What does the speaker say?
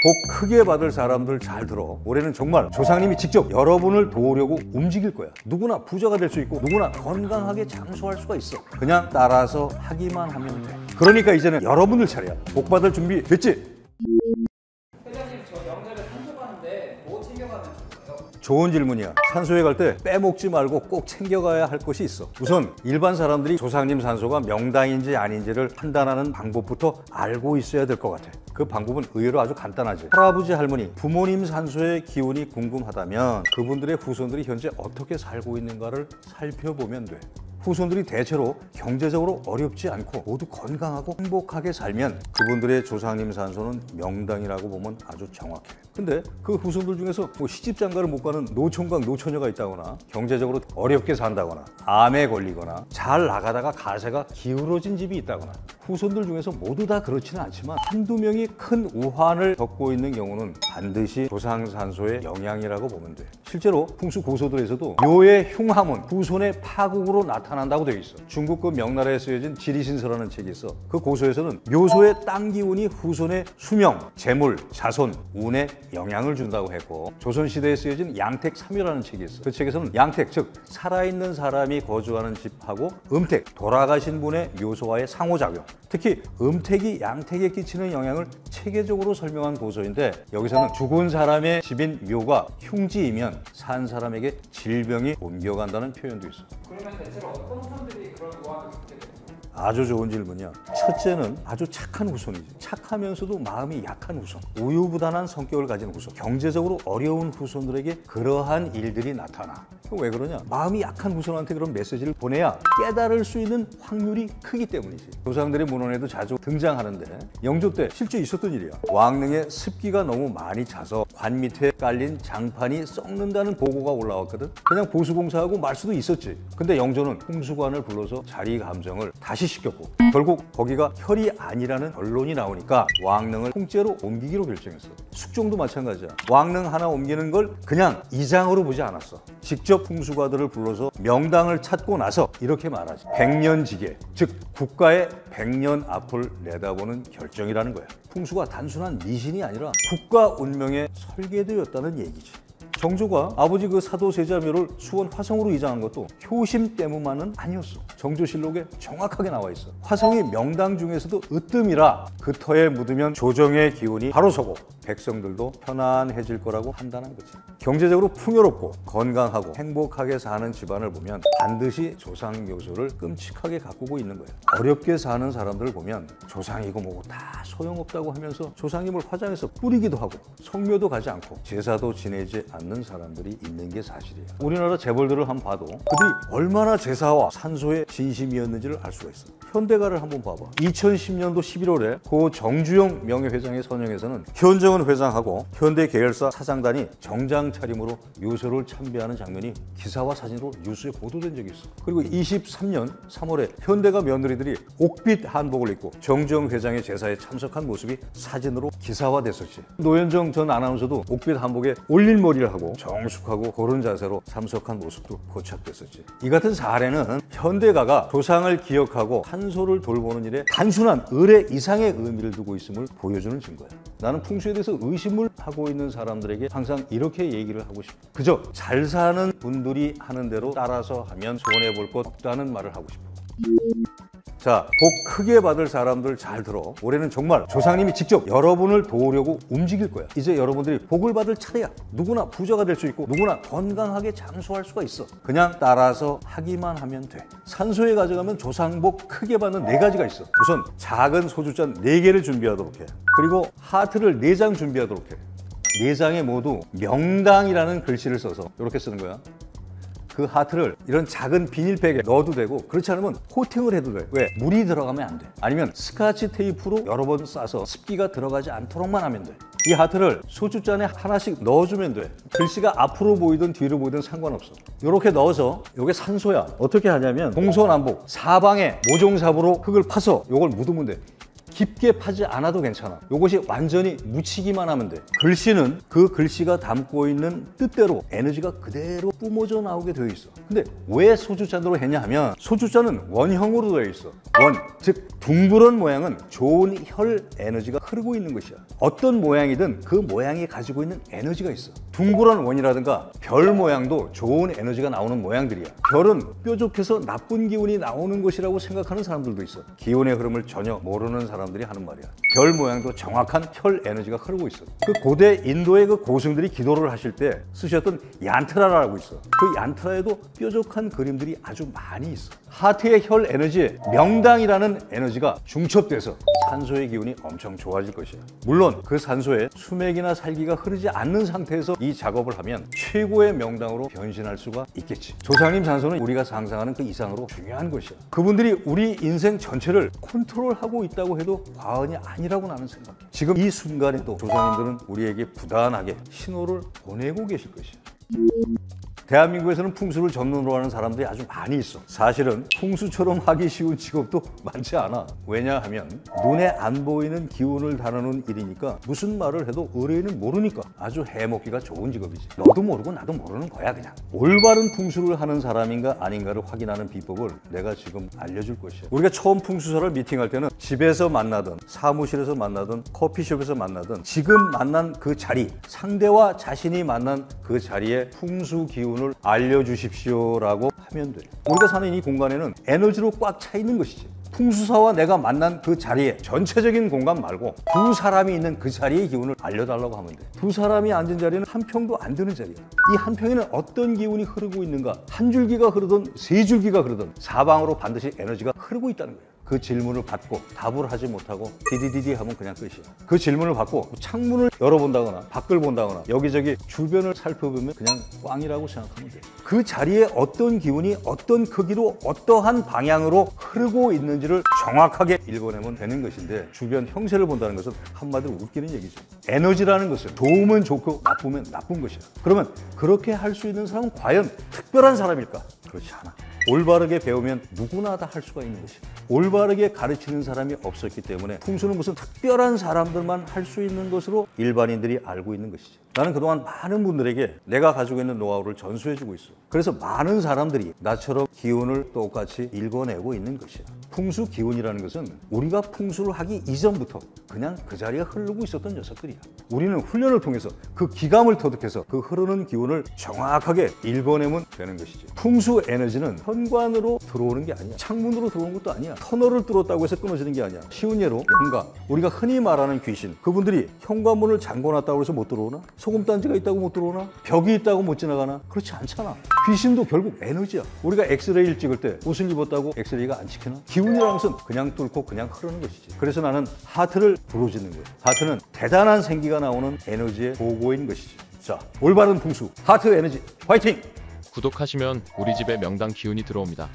복 크게 받을 사람들 잘 들어. 올해는 정말 조상님이 직접 여러분을 도우려고 움직일 거야. 누구나 부자가 될 수 있고 누구나 건강하게 장수할 수가 있어. 그냥 따라서 하기만 하면 돼. 그러니까 이제는 여러분들 차례야. 복 받을 준비 됐지? 회장님, 저 명절에 산소 가는데 뭐 챙겨가면 좋을까요? 좋은 질문이야. 산소에 갈 때 빼먹지 말고 꼭 챙겨가야 할 것이 있어. 우선 일반 사람들이 조상님 산소가 명당인지 아닌지를 판단하는 방법부터 알고 있어야 될 것 같아. 그 방법은 의외로 아주 간단하지. 할아버지, 할머니, 부모님 산소의 기운이 궁금하다면 그분들의 후손들이 현재 어떻게 살고 있는가를 살펴보면 돼. 후손들이 대체로 경제적으로 어렵지 않고 모두 건강하고 행복하게 살면 그분들의 조상님 산소는 명당이라고 보면 아주 정확해. 근데 그 후손들 중에서 시집장가를 못 가는 노총각, 노처녀가 있다거나 경제적으로 어렵게 산다거나 암에 걸리거나 잘 나가다가 가세가 기울어진 집이 있다거나 후손들 중에서 모두 다 그렇지는 않지만 한두 명이 큰 우환을 겪고 있는 경우는 반드시 조상산소의 영향이라고 보면 돼. 실제로 풍수 고서들에서도 묘의 흉함은 후손의 파국으로 나타난다고 되어 있어. 중국 그 명나라에 쓰여진 지리신서라는 책이 있어. 그 고서에서는 묘소의 땅 기운이 후손의 수명, 재물, 자손, 운에 영향을 준다고 했고, 조선시대에 쓰여진 양택3이라는 책이 있어. 그 책에서는 양택, 즉 살아있는 사람이 거주하는 집하고 음택, 돌아가신 분의 묘소와의 상호작용, 특히 음택이 양택에 끼치는 영향을 체계적으로 설명한 고서인데, 여기서는 죽은 사람의 집인 묘가 흉지이면 산 사람에게 질병이 옮겨간다는 표현도 있어. 그러면 대체로 어떤 사람들이 그런 우환을 겪게 돼요? 아주 좋은 질문이야. 첫째는 아주 착한 후손이지. 착하면서도 마음이 약한 후손, 우유부단한 성격을 가진 후손, 경제적으로 어려운 후손들에게 그러한 일들이 나타나. 왜 그러냐? 마음이 약한 후손한테 그런 메시지를 보내야 깨달을 수 있는 확률이 크기 때문이지. 조상들의 문헌에도 자주 등장하는데 영조 때 실제 있었던 일이야. 왕릉에 습기가 너무 많이 차서 관 밑에 깔린 장판이 썩는다는 보고가 올라왔거든. 그냥 보수공사하고 말 수도 있었지. 근데 영조는 홍수관을 불러서 자리 감정을 다시 시켰고, 결국 거기가 혈이 아니라는 결론이 나오니까 왕릉을 통째로 옮기기로 결정했어. 숙종도 마찬가지야. 왕릉 하나 옮기는 걸 그냥 이장으로 보지 않았어. 직접 풍수가들을 불러서 명당을 찾고 나서 이렇게 말하지. 백년지계, 즉 국가의 100년 앞을 내다보는 결정이라는 거야. 풍수가 단순한 미신이 아니라 국가 운명에 설계되었다는 얘기지. 정조가 아버지 그 사도세자묘를 수원 화성으로 이장한 것도 효심 때문만은 아니었어. 정조실록에 정확하게 나와 있어. 화성이 명당 중에서도 으뜸이라 그 터에 묻으면 조정의 기운이 바로 서고 백성들도 편안해질 거라고 판단한 거지. 경제적으로 풍요롭고 건강하고 행복하게 사는 집안을 보면 반드시 조상 묘소를 끔찍하게 가꾸고 있는 거야. 어렵게 사는 사람들을 보면 조상이고 뭐고 다 소용없다고 하면서 조상님을 화장해서 뿌리기도 하고 성묘도 가지 않고 제사도 지내지 않는 사람들이 있는 게 사실이에요. 우리나라 재벌들을 한번 봐도 그들이 얼마나 제사와 산소에 진심이었는지를 알 수가 있어. 현대가를 한번 봐봐. 2010년도 11월에 고 정주영 명예회장의 선영에서는 현정은 회장하고 현대 계열사 사장단이 정장 차림으로 묘소를 참배하는 장면이 기사와 사진으로 뉴스에 보도된 적이 있어. 그리고 23년 3월에 현대가 며느리들이 옥빛 한복을 입고 정주영 회장의 제사에 참석한 모습이 사진으로 기사화됐었지. 노현정 전 아나운서도 옥빛 한복에 올릴머리를 하고 정숙하고 고른 자세로 참석한 모습도 포착됐었지. 이 같은 사례는 현대가가 조상을 기억하고 산소를 돌보는 일에 단순한 의례 이상의 의미를 두고 있음을 보여주는 증거야. 나는 풍수에 대해서 의심을 하고 있는 사람들에게 항상 이렇게 얘기를 하고 싶어. 그저 잘 사는 분들이 하는 대로 따라서 하면 손해볼 것 없다는 말을 하고 싶어. 자, 복 크게 받을 사람들 잘 들어. 올해는 정말 조상님이 직접 여러분을 도우려고 움직일 거야. 이제 여러분들이 복을 받을 차례야. 누구나 부자가 될 수 있고 누구나 건강하게 장수할 수가 있어. 그냥 따라서 하기만 하면 돼. 산소에 가져가면 조상복 크게 받는 4가지가 있어. 우선 작은 소주잔 4개를 준비하도록 해. 그리고 하트를 4장 준비하도록 해. 4장에 모두 명당이라는 글씨를 써서 이렇게 쓰는 거야. 그 하트를 이런 작은 비닐백에 넣어도 되고, 그렇지 않으면 코팅을 해도 돼. 왜? 물이 들어가면 안 돼. 아니면 스카치 테이프로 여러 번 싸서 습기가 들어가지 않도록만 하면 돼. 이 하트를 소주잔에 하나씩 넣어주면 돼. 글씨가 앞으로 보이든 뒤로 보이든 상관없어. 이렇게 넣어서, 이게 산소야. 어떻게 하냐면 동서남북 사방에 모종삽으로 흙을 파서 이걸 묻으면 돼. 깊게 파지 않아도 괜찮아. 이것이 완전히 묻히기만 하면 돼. 글씨는 그 글씨가 담고 있는 뜻대로 에너지가 그대로 뿜어져 나오게 되어 있어. 근데 왜 소주잔으로 했냐 하면 소주잔은 원형으로 되어 있어. 원, 즉 둥그런 모양은 좋은 혈 에너지가 흐르고 있는 것이야. 어떤 모양이든 그 모양이 가지고 있는 에너지가 있어. 둥그런 원이라든가 별 모양도 좋은 에너지가 나오는 모양들이야. 별은 뾰족해서 나쁜 기운이 나오는 것이라고 생각하는 사람들도 있어. 기운의 흐름을 전혀 모르는 사람들이 하는 말이야. 별 모양도 정확한 혈 에너지가 흐르고 있어. 그 고대 인도의 그 고승들이 기도를 하실 때 쓰셨던 얀트라라고 있어. 그 얀트라에도 뾰족한 그림들이 아주 많이 있어. 하트의 혈 에너지에 명당이라는 에너지가 중첩돼서 산소의 기운이 엄청 좋아질 것이야. 물론 그 산소에 수맥이나 살기가 흐르지 않는 상태에서 이 작업을 하면 최고의 명당으로 변신할 수가 있겠지. 조상님 산소는 우리가 상상하는 그 이상으로 중요한 것이야. 그분들이 우리 인생 전체를 컨트롤하고 있다고 해도 과언이 아니라고 나는 생각해. 지금 이 순간에도 조상님들은 우리에게 부단하게 신호를 보내고 계실 것이야. 대한민국에서는 풍수를 전문으로 하는 사람들이 아주 많이 있어. 사실은 풍수처럼 하기 쉬운 직업도 많지 않아. 왜냐하면 눈에 안 보이는 기운을 다루는 일이니까 무슨 말을 해도 의뢰인은 모르니까 아주 해먹기가 좋은 직업이지. 너도 모르고 나도 모르는 거야 그냥. 올바른 풍수를 하는 사람인가 아닌가를 확인하는 비법을 내가 지금 알려줄 것이야. 우리가 처음 풍수사를 미팅할 때는 집에서 만나든 사무실에서 만나든 커피숍에서 만나든 지금 만난 그 자리, 상대와 자신이 만난 그 자리에 풍수 기운을 알려주십시오라고 하면 돼. 우리가 사는 이 공간에는 에너지로 꽉 차 있는 것이지. 풍수사와 내가 만난 그 자리에 전체적인 공간 말고 두 사람이 있는 그 자리의 기운을 알려달라고 하면 돼. 두 사람이 앉은 자리는 한 평도 안 되는 자리야. 이 한 평에는 어떤 기운이 흐르고 있는가, 한 줄기가 흐르든 세 줄기가 흐르든 사방으로 반드시 에너지가 흐르고 있다는 거야. 그 질문을 받고 답을 하지 못하고 디디디디 하면 그냥 끝이야. 그 질문을 받고 창문을 열어본다거나 밖을 본다거나 여기저기 주변을 살펴보면 그냥 꽝이라고 생각하면 돼. 그 자리에 어떤 기운이 어떤 크기로 어떠한 방향으로 흐르고 있는지를 정확하게 읽어내면 되는 것인데 주변 형세를 본다는 것은 한마디로 웃기는 얘기죠. 에너지라는 것은 좋으면 좋고 나쁘면 나쁜 것이야. 그러면 그렇게 할 수 있는 사람은 과연 특별한 사람일까? 그렇지 않아. 올바르게 배우면 누구나 다 할 수가 있는 것이야. 올바르게 가르치는 사람이 없었기 때문에 풍수는 무슨 특별한 사람들만 할 수 있는 것으로 일반인들이 알고 있는 것이지. 나는 그동안 많은 분들에게 내가 가지고 있는 노하우를 전수해주고 있어. 그래서 많은 사람들이 나처럼 기운을 똑같이 읽어내고 있는 것이야. 풍수 기운이라는 것은 우리가 풍수를 하기 이전부터 그냥 그 자리에 흐르고 있었던 녀석들이야. 우리는 훈련을 통해서 그 기감을 터득해서 그 흐르는 기운을 정확하게 읽어내면 되는 것이지. 풍수 에너지는 현관으로 들어오는 게 아니야. 창문으로 들어오는 것도 아니야. 터널을 뚫었다고 해서 끊어지는 게 아니야. 쉬운 예로 영가, 우리가 흔히 말하는 귀신, 그분들이 현관문을 잠궈놨다고 해서 못 들어오나? 소금단지가 있다고 못 들어오나? 벽이 있다고 못 지나가나? 그렇지 않잖아. 귀신도 결국 에너지야. 우리가 엑스레이를 찍을 때 옷을 입었다고 엑스레이가 안 찍히나? 기운이라는 것은 그냥 뚫고 그냥 흐르는 것이지. 그래서 나는 하트를 부러지는 거야. 하트는 대단한 생기가 나오는 에너지의 보고인 것이지. 자, 올바른 풍수, 하트 에너지, 화이팅! 구독하시면 우리 집에 명당 기운이 들어옵니다.